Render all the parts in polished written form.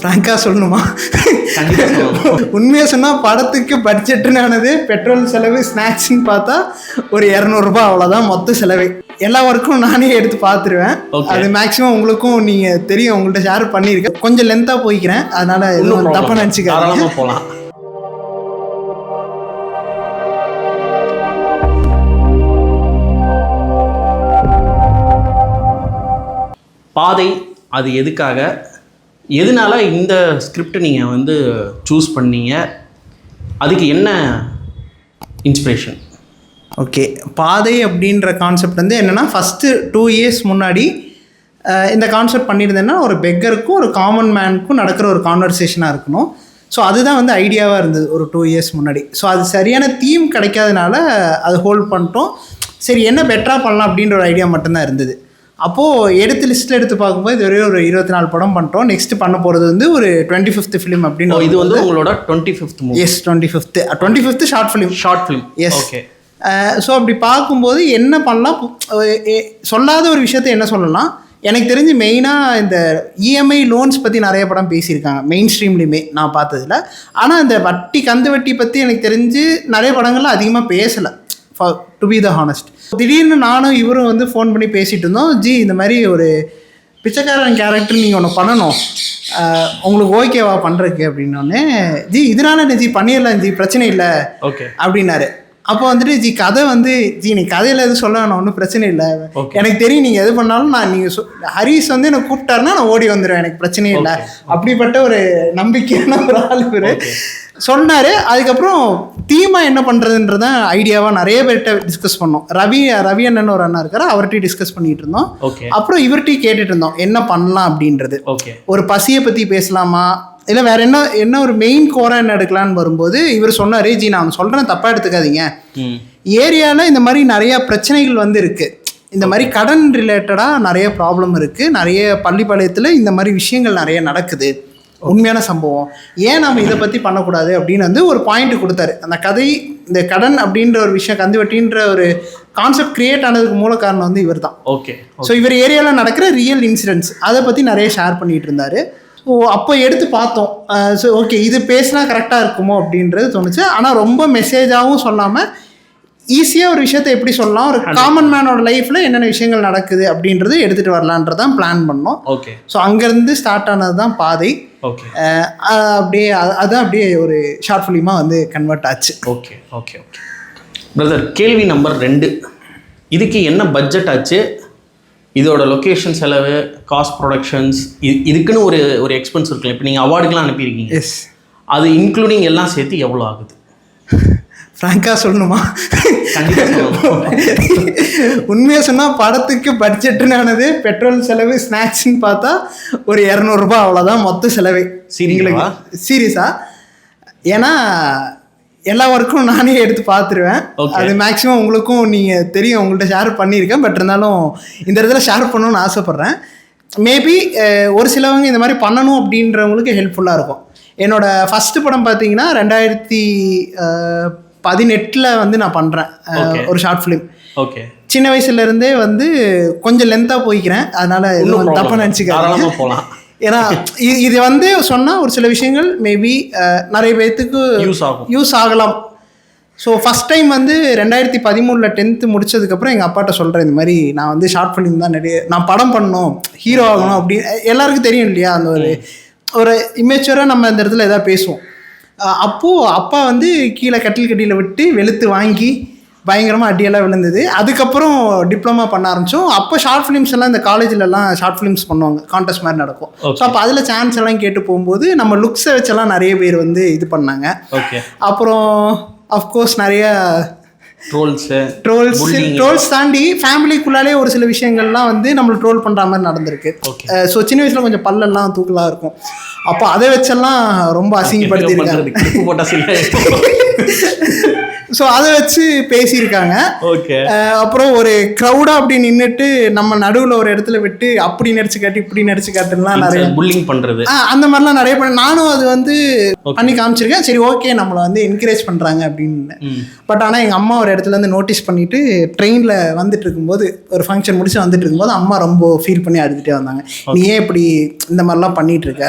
ஃப்ராங்காக சொல்லணுமா? உண்மையாக சொன்னால் படத்துக்கு பட்ஜெட்டுன்னு ஆனது பெட்ரோல் செலவு ஸ்நாக்ஸ்ன்னு பார்த்தா ஒரு 200 ரூபாய், அவ்வளோதான் மொத்த செலவு. எல்லா ஒர்க்கும் நானே எடுத்து பார்த்துருவேன். அது மேக்ஸிமம் உங்களுக்கும் நீங்கள் தெரியும், உங்கள்கிட்ட ஷேர் பண்ணியிருக்கேன். கொஞ்சம் லென்த்தாக போய்க்கிறேன், அதனால் எதுவும் தப்பாக நினச்சிக்காதீங்க. போகலாம். பாதை அது எதுக்காக, எதனால இந்த ஸ்கிரிப்ட் நீங்கள் வந்து சூஸ் பண்ணீங்க, அதுக்கு என்ன இன்ஸ்பிரேஷன்? ஓகே, பாதை அப்படின்ற கான்செப்ட் வந்து என்னென்னா, ஃபஸ்ட்டு 2 இயர்ஸ் முன்னாடி இந்த கான்செப்ட் பண்ணியிருந்தேன்னா ஒரு பெக்கருக்கும் ஒரு காமன் மேனுக்கும் நடக்கிற ஒரு கான்வர்சேஷனாக இருக்கணும். ஸோ அதுதான் வந்து ஐடியாவாக இருந்தது ஒரு 2 இயர்ஸ் முன்னாடி. ஸோ அது சரியான தீம் கிடைக்காதனால அது ஹோல்ட் பண்ணிட்டோம். சரி, என்ன பெட்டராக பண்ணலாம் அப்படின்ற ஒரு ஐடியா மட்டும்தான் இருந்தது. அப்போது லிஸ்ட்டில் எடுத்து பார்க்கும்போது இது ஒரு 24 படம் பண்ணிட்டோம். நெக்ஸ்ட் பண்ண போகிறது வந்து ஒரு 25th ஃபிலிம் அப்படின்னு. இது வந்து உங்களோட 25th movie? Yes, 25th short film. Yes. Okay. So அப்படி பார்க்கும்போது என்ன பண்ணலாம், சொல்லாத ஒரு விஷயத்த என்ன சொல்லலாம். எனக்கு தெரிஞ்சு மெயினாக இந்த இஎம்ஐ லோன்ஸ் பற்றி நிறைய படம் பேசியிருக்காங்க மெயின் ஸ்ட்ரீம்லேயுமே நான் பார்த்ததில்ல. ஆனால் இந்த கந்து வட்டி பற்றி எனக்கு தெரிஞ்சு நிறைய படங்கள்லாம் அதிகமாக பேசலை, டு பி த ஹானஸ்ட். திடீர்னு நானும் இவரும் வந்து ஃபோன் பண்ணி பேசிகிட்டு இருந்தோம். ஜி, இந்த மாதிரி ஒரு பிச்சைக்காரன் கேரக்டர் நீங்கள் ஒன்று பண்ணணும், உங்களுக்கு ஓகேவா பண்ணுறதுக்கு அப்படின்னோடனே, ஜி இதனால என்ன ஜி பண்ணிடலாம் ஜி, பிரச்சனை இல்லை ஓகே அப்படின்னாரு. அப்போ வந்துட்டு ஜி கதை வந்து ஜி நீ கதையில் எதுவும் சொல்ல வேணாம், ஒன்றும் பிரச்சனை இல்லை, எனக்கு தெரியும் நீங்கள் எது பண்ணாலும் நீங்கள் ஹரிஸ் வந்து எனக்கு கூப்பிட்டாருன்னா நான் ஓடி வந்துடுவேன், எனக்கு பிரச்சனையே இல்லை. அப்படிப்பட்ட ஒரு நம்பிக்கையான ஒரு ஆள் இவர் சொன்னார். அதுக்கப்புறம் தீமாக என்ன பண்ணுறதுன்றதான் ஐடியாவாக நிறைய பேர்கிட்ட டிஸ்கஸ் பண்ணோம். ரவி அண்ணன் ஒரு அண்ணா இருக்காரு, அவர்கிட்ட டிஸ்கஸ் பண்ணிகிட்டு இருந்தோம். அப்புறம் இவர்கிட்டையும் கேட்டுட்டு இருந்தோம் என்ன பண்ணலாம் அப்படின்றது. ஒரு பசியை பற்றி பேசலாமா, இல்லை வேறு என்ன ஒரு மெயின் கோராக என்ன எடுக்கலான்னு வரும்போது இவர் சொன்னார், ஜி நான் சொல்கிறேன் தப்பாக எடுத்துக்காதீங்க, ஏரியாவில் இந்த மாதிரி நிறையா பிரச்சனைகள் வந்து இருக்குது, இந்த மாதிரி கடன் ரிலேட்டடாக நிறைய ப்ராப்ளம் இருக்குது, நிறைய பள்ளிப்பாளையத்தில் இந்த மாதிரி விஷயங்கள் நிறைய நடக்குது, உண்மையான சம்பவம், ஏன் நம்ம இதை பற்றி பண்ணக்கூடாது அப்படின்னு வந்து ஒரு பாயிண்ட் கொடுத்தாரு. அந்த கதை, இந்த கடன் அப்படின்ற ஒரு விஷயம், கந்து வட்டின்ற ஒரு கான்செப்ட் கிரியேட் ஆனதுக்கு மூல காரணம் வந்து இவர் தான். ஓகே. ஸோ இவர் ஏரியாவில் நடக்கிற ரியல் இன்சிடென்ட்ஸ் அதை பற்றி நிறைய ஷேர் பண்ணிகிட்டு இருந்தார். ஸோ அப்போ எடுத்து பார்த்தோம். ஸோ ஓகே, இது பேசினா கரெக்டாக இருக்குமோ அப்படின்றது தோணுச்சு. ஆனால் ரொம்ப மெசேஜாகவும் சொல்லாமல் ஈஸியாக ஒரு விஷயத்தை எப்படி சொல்லலாம், ஒரு காமன் மேனோட லைஃப்பில் என்னென்ன விஷயங்கள் நடக்குது அப்படின்றது எடுத்துகிட்டு வரலான்றதான் பிளான் பண்ணோம். ஓகே. ஸோ அங்கேருந்து ஸ்டார்ட் ஆனது தான் பாதை. ஓகே. அப்படியே அதுதான் அப்படியே ஒரு ஷார்ட் ஃபிலிமாக வந்து கன்வெர்ட் ஆச்சு. ஓகே ஓகே ஓகே பிரதர், கேள்வி நம்பர் 2, இதுக்கு என்ன பட்ஜெட் ஆச்சு, இதோட லொக்கேஷன் செலவு, காஸ்ட் ப்ரொடக்ஷன்ஸ், இதுக்குன்னு ஒரு எக்ஸ்பென்ஸ் இருக்குல்ல, இப்போ நீங்கள் அவார்டுக்கெலாம் அனுப்பியிருக்கீங்க. எஸ். அது இன்க்ளூடிங் எல்லாம் சேர்த்து எவ்வளோ ஆகுது? ஃப்ராங்காக சொல்லணுமா? உண்மையாக சொன்னால் படத்துக்கு பட்ஜெட்டுன்னு ஆனது பெட்ரோல் செலவு ஸ்நாக்ஸ்ன்னு பார்த்தா ஒரு 200 ரூபாய், அவ்வளோதான் மொத்த செலவு. சீரியஸா? ஏன்னா எல்லா ஒர்க்கும் நானே எடுத்து பார்த்துருவேன். அது மேக்ஸிமம் உங்களுக்கும் நீங்கள் தெரியும், உங்கள்கிட்ட ஷேர் பண்ணியிருக்கேன். பட் இருந்தாலும் இந்த இடத்துல ஷேர் பண்ணணும்னு ஆசைப்பட்றேன். மேபி ஒரு சிலவங்க இந்த மாதிரி பண்ணணும் அப்படின்றவங்களுக்கு ஹெல்ப்ஃபுல்லாக இருக்கும். என்னோடய ஃபஸ்ட்டு படம் பார்த்தீங்கன்னா 2018 வந்து நான் பண்ணுறேன் ஒரு ஷார்ட் ஃபிலிம். ஓகே. சின்ன வயசுலேருந்தே வந்து கொஞ்சம் லென்த்தாக போய்க்கிறேன், அதனால் எதுவும் தப்பாக நினச்சிக்காதீங்க. போகலாம். ஏன்னா இது வந்து சொன்னால் ஒரு சில விஷயங்கள் மேபி நிறைய பேர்த்துக்கு யூஸ் ஆகலாம். ஸோ ஃபஸ்ட் டைம் வந்து 2013 10th முடிச்சதுக்கப்புறம் எங்கள் அப்பாட்ட சொல்கிறேன், இந்த மாதிரி நான் வந்து ஷார்ட் ஃபிலிம் தான் நான் படம் பண்ணணும், ஹீரோ ஆகணும் அப்படின்னு எல்லாருக்கும் தெரியும் இல்லையா, அந்த ஒரு இமேச்சுவராக நம்ம இந்த இடத்துல எதாவது பேசுவோம். அப்போது அப்பா வந்து கீழே கட்டியில் விட்டு வெளுத்து வாங்கி பயங்கரமாக அடியெல்லாம் விழுந்தது. அதுக்கப்புறம் டிப்ளமா பண்ண ஆரம்பித்தோம். அப்போ ஷார்ட் ஃபிலிம்ஸ் எல்லாம் இந்த காலேஜிலலாம் ஷார்ட் ஃபிலிம்ஸ் பண்ணுவாங்க, கான்டெஸ்ட் மாதிரி நடக்கும். ஸோ அப்போ அதில் சான்ஸ் எல்லாம் கேட்டு போகும்போது நம்ம லுக்ஸை வச்செல்லாம் நிறைய பேர் வந்து இது பண்ணாங்க. அப்புறம் அஃப்கோர்ஸ் நிறைய ட்ரோல்ஸ் தாண்டி ஃபேமிலிக்குள்ளாலே ஒரு சில விஷயங்கள்லாம் வந்து நம்மளை ட்ரோல் பண்ணுற மாதிரி நடந்திருக்கு. ஸோ சின்ன வயசில் கொஞ்சம் பல்லெல்லாம் தூக்கலாக இருக்கும். அப்போ அதை வச்செல்லாம் ரொம்ப அசிங்கப்படுத்திருக்காங்க. ஸோ அதை வச்சு பேசியிருக்காங்க. ஓகே. அப்புறம் ஒரு க்ரௌடா அப்படி நின்றுட்டு நம்ம நடுவில் ஒரு இடத்துல விட்டு அப்படி நடிச்சு காட்டி இப்படி நடிச்சு காட்டுலாம் நிறைய புல்லிங் பண்றது அந்த மாதிரிலாம் நிறைய நானும் அது வந்து பண்ணி காமிச்சிருக்கேன். சரி ஓகே நம்மளை வந்து என்கரேஜ் பண்றாங்க அப்படின்னு. பட் ஆனால் எங்கள் அம்மா ஒரு இடத்துல இருந்து நோட்டீஸ் பண்ணிட்டு ட்ரெயினில் வந்துட்டு இருக்கும்போது ஒரு ஃபங்க்ஷன் முடிச்சு வந்துட்டு இருக்கும்போது அம்மா ரொம்ப ஃபீல் பண்ணி அழுதுகிட்டே வந்தாங்க. நீ ஏன் இப்படி இந்த மாதிரிலாம் பண்ணிட்டு இருக்க,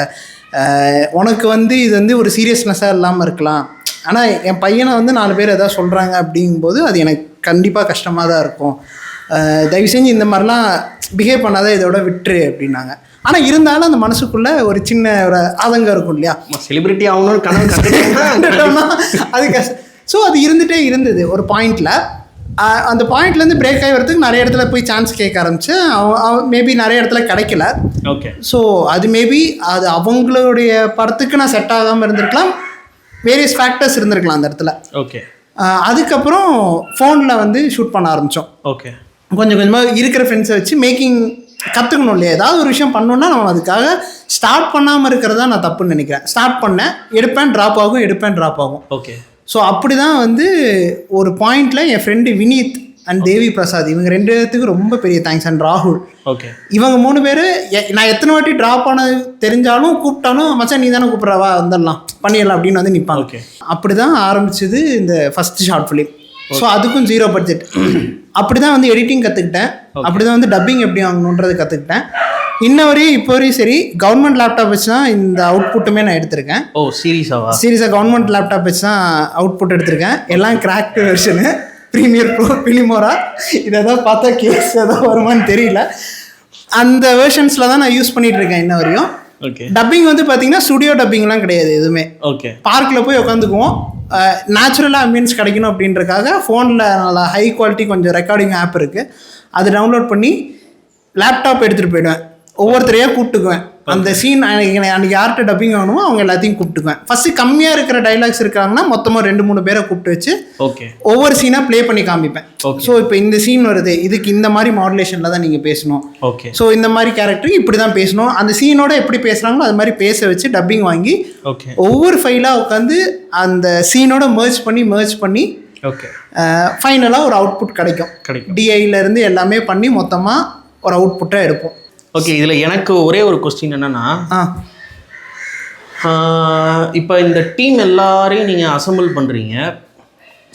உனக்கு வந்து இது வந்து ஒரு சீரியஸ்னஸாக இல்லாமல் இருக்கலாம், ஆனால் என் பையனை வந்து 4 பேர் எதாவது சொல்கிறாங்க அப்படிங்கும்போது அது எனக்கு கண்டிப்பாக கஷ்டமாக தான் இருக்கும், தயவு செஞ்சு இந்த மாதிரிலாம் பிஹேவ் பண்ணாத, இதோட விட்டுரு அப்படின்னாங்க. ஆனால் இருந்தாலும் அந்த மனசுக்குள்ளே ஒரு சின்ன ஒரு ஆதங்கம் இருக்கும் இல்லையா, செலிபிரிட்டி ஆகணும்னு கனவு அது கஷ்டம். ஸோ அது இருந்துகிட்டே இருந்தது. ஒரு பாயிண்டில் அந்த பாயிண்ட்லேருந்து பிரேக் ஆகி வரதுக்கு நிறைய இடத்துல போய் சான்ஸ் கேட்க ஆரம்பிச்சு, மேபி நிறைய இடத்துல கிடைக்கல. ஓகே. ஸோ அது மேபி அது அவங்களுடைய படத்துக்கு நான் செட் ஆகாமல் இருந்திருக்கலாம், வேரியஸ் ஃபேக்டர்ஸ் இருந்திருக்கலாம் அந்த இடத்துல. ஓகே. அதுக்கப்புறம் ஃபோனில் வந்து ஷூட் பண்ண ஆரம்பித்தோம். ஓகே. கொஞ்சம் கொஞ்சமாக இருக்கிற ஃப்ரெண்ட்ஸை வச்சு மேக்கிங் கற்றுக்கணும் இல்லையா, ஏதாவது ஒரு விஷயம் பண்ணணுன்னா நம்ம அதுக்காக ஸ்டார்ட் பண்ணாமல் இருக்கிறதா நான் தப்புன்னு நினைக்கிறேன். ஸ்டார்ட் பண்ணேன், எடுப்பேன் ட்ராப் ஆகும், எடுப்பேன் ட்ராப் ஆகும். ஓகே. ஸோ அப்படி தான் வந்து ஒரு பாயிண்டில் என் ஃப்ரெண்டு வினீத் அண்ட் தேவி பிரசாத் இவங்க 2 பேர்த்துக்கு ரொம்ப பெரிய தேங்க்ஸ், அண்ட் ராகுல். ஓகே. இவங்க 3 பேர் நான் எத்தனை வாட்டி ட்ராப் ஆனது தெரிஞ்சாலும் கூப்பிட்டாலும் மச்சான் நீ தானே கூப்பிட்றவா வந்துடலாம் பண்ணிடலாம் அப்படின்னு வந்து நிற்பாங்க. ஓகே. அப்படி தான் ஆரம்பிச்சது இந்த ஃபஸ்ட் ஷார்ட் ஃபிலிம். ஸோ அதுக்கும் 0 பட்ஜெட். அப்படி தான் வந்து எடிட்டிங் கற்றுக்கிட்டேன், அப்படி தான் வந்து டப்பிங் எப்படி வாங்கணுன்றது கற்றுக்கிட்டேன். இன்ன வரையும் இப்போ வரையும் சரி கவர்மெண்ட் லேப்டாப் வச்சு தான் இந்த அவுட்புட்டுமே நான் எடுத்திருக்கேன். ஓ சீரியஸாக கவர்மெண்ட் லேப்டாப் வச்சு தான் அவுட்புட் எடுத்திருக்கேன். எல்லாம் cracked version, Premiere Pro, Filmora, இதை தான் பார்த்தா கேஸ் ஏதாவது வருமானு தெரியல. அந்த வெர்ஷன்ஸில் தான் நான் யூஸ் பண்ணிகிட்டு இருக்கேன் இன்ன வரையும். ஓகே. டப்பிங் வந்து பார்த்தீங்கன்னா ஸ்டுடியோ டப்பிங்லாம் கிடையாது எதுவுமே. ஓகே. பார்க்கில் போய் உட்காந்துக்குவோம், நேச்சுரலாக அம்பியன்ஸ் கிடைக்கணும் அப்படின்றக்காக ஃபோனில் நல்லா ஹை குவாலிட்டி கொஞ்சம் ரெக்கார்டிங் ஆப் இருக்குது, அது டவுன்லோட் பண்ணி லேப்டாப் எடுத்துகிட்டு போயிடுவேன். ஒவ்வொருத்தரையாக கூப்பிட்டுக்குவேன். அந்த சீன் அன்றைக்கி யார்கிட்ட டப்பிங் ஆகணுமோ அவங்க எல்லாத்தையும் கூப்பிட்டுக்குவேன். ஃபஸ்ட்டு கம்மியாக இருக்கிற டைலாக்ஸ் இருக்காங்கன்னா மொத்தமாக 2-3 பேரை கூப்பிட்டு வச்சு ஓகே ஒவ்வொரு சீனாக ப்ளே பண்ணி காமிப்பேன். ஸோ இப்போ இந்த சீன் வருது, இதுக்கு இந்த மாதிரி மாடுலேஷனில் தான் நீங்கள் பேசணும். ஓகே. ஸோ இந்த மாதிரி கேரக்டருக்கு இப்படி தான் பேசணும், அந்த சீனோட எப்படி பேசுகிறாங்களோ அது மாதிரி பேச வச்சு டப்பிங் வாங்கி ஓகே ஒவ்வொரு ஃபைலாக உட்காந்து அந்த சீனோட merge பண்ணி ஓகே ஃபைனலாக ஒரு அவுட்புட் கிடைக்கும். டிஐலேருந்து எல்லாமே பண்ணி மொத்தமாக ஒரு அவுட்புட்டாக எடுப்போம். ஓகே. இதில் எனக்கு ஒரே ஒரு கொஸ்டின் என்னென்னா, இப்போ இந்த டீம் எல்லாரையும் நீங்கள் அசம்பிள் பண்ணுறீங்க.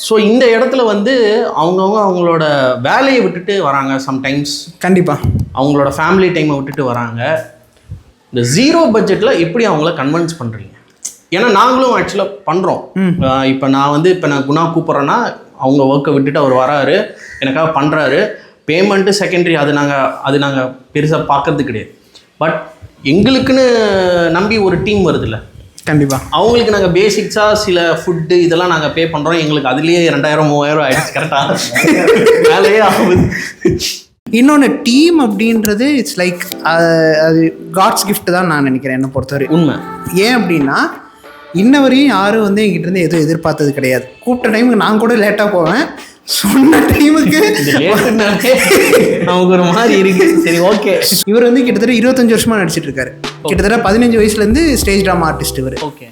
ஸோ இந்த இடத்துல வந்து அவங்களோட வேலையை விட்டுட்டு வராங்க சம்டைம்ஸ். கண்டிப்பாக அவங்களோட ஃபேமிலி டைமை விட்டுட்டு வராங்க. இந்த 0 பட்ஜெட்டில் எப்படி அவங்கள கன்வின்ஸ் பண்ணுறீங்க? ஏன்னா நாங்களும் ஆக்சுவலாக பண்ணுறோம். இப்போ நான் குணா கூப்பிட்றேன்னா அவங்க ஒர்க்கை விட்டுட்டு அவர் வராரு, எனக்காக பண்ணுறாரு. பேமெண்ட்டு செகண்டரி, அது நாங்கள் பெருசாக பார்க்கறது கிடையாது. பட் எங்களுக்குன்னு நம்பி ஒரு டீம் வருதுல்ல, கண்டிப்பாக அவங்களுக்கு நாங்கள் பேசிக்ஸாக சில ஃபுட்டு இதெல்லாம் நாங்கள் பே பண்ணுறோம். எங்களுக்கு அதுலேயே 2000-3000 ஆகிடுச்சு கரெக்டாக வேலையே ஆகுது. இன்னொன்று டீம் அப்படின்றது இட்ஸ் லைக் அது காட்ஸ் கிஃப்ட் தான் நான் நினைக்கிறேன் என்னை பொறுத்தவரை. உண்மை. ஏன் அப்படின்னா இன்ன வரையும் யாரும் வந்து என்கிட்ட எதுவும் எதிர்பார்த்தது கிடையாது. கூப்பிட்ட டைமுக்கு நான் கூட லேட்டாக போவேன், சொன்ன டைமுக்கு நமக்கு ஒரு மாதிரி இருக்கு. சரி ஓகே. இவர் வந்து கிட்டத்தட்ட 25 வருஷமா நடிச்சிட்டு இருக்காரு. கிட்டத்தட்ட 15 வயசுலேருந்து ஸ்டேஜ் ட்ராமா ஆர்டிஸ்ட் இவர். ஓகே.